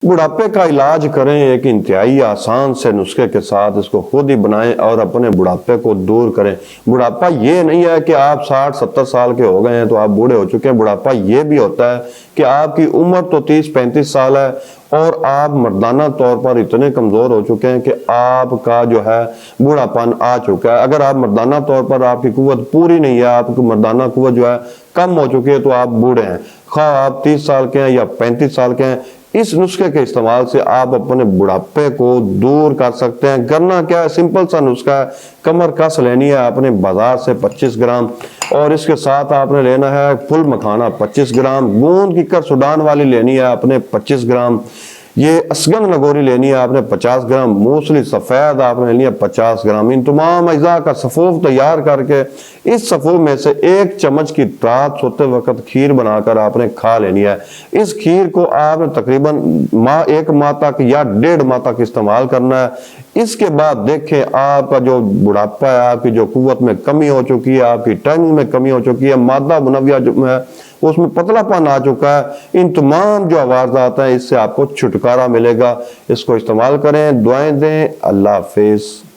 بڑھاپے کا علاج کریں ایک انتہائی آسان سے نسخے کے ساتھ، اس کو خود ہی بنائیں اور اپنے بڑھاپے کو دور کریں۔ بڑھاپا یہ نہیں ہے کہ آپ 60-70 سال کے ہو گئے ہیں تو آپ بوڑھے ہو چکے ہیں۔ بڑھاپا یہ بھی ہوتا ہے کہ آپ کی عمر تو 30-35 سال ہے اور آپ مردانہ طور پر اتنے کمزور ہو چکے ہیں کہ آپ کا جو ہے بوڑھا پن آ چکا ہے۔ اگر آپ مردانہ طور پر آپ کی قوت پوری نہیں ہے، آپ کی مردانہ قوت جو ہے کم ہو چکی ہے، تو آپ بوڑھے ہیں، خواہ آپ 30 سال کے ہیں یا 35 سال کے ہیں۔ اس نسخے کے استعمال سے آپ اپنے بڑھاپے کو دور کر سکتے ہیں۔ کرنا کیا ہے، سمپل سا نسخہ ہے۔ کمر کس لینی ہے آپ نے بازار سے 25 گرام، اور اس کے ساتھ آپ نے لینا ہے پھل مکھانا 25 گرام، گوند کی کر سوڈان والی لینی ہے آپ نے 25 گرام، یہ اسگن لگوری لینی ہے آپ نے 50 گرام، موسلی سفید آپ نے لینی ہے 50 گرام۔ ان تمام اجزاء کا صفوف تیار کر کے اس صفوف میں سے 1 چمچ کی رات سوتے وقت کھیر بنا کر آپ نے کھا لینی ہے۔ اس کھیر کو آپ نے تقریباً 1 ماہ تک یا 1.5 ماہ تک استعمال کرنا ہے۔ اس کے بعد دیکھیں آپ کا جو بڑھاپا ہے، آپ کی جو قوت میں کمی ہو چکی ہے، آپ کی ٹائمنگ میں کمی ہو چکی ہے، مادہ منویہ جو ہے اس میں پتلا پن آ چکا ہے، ان تمام جو عوارضات ہیں اس سے آپ کو چھٹکارا ملے گا۔ اس کو استعمال کریں، دعائیں دیں۔ اللہ حافظ۔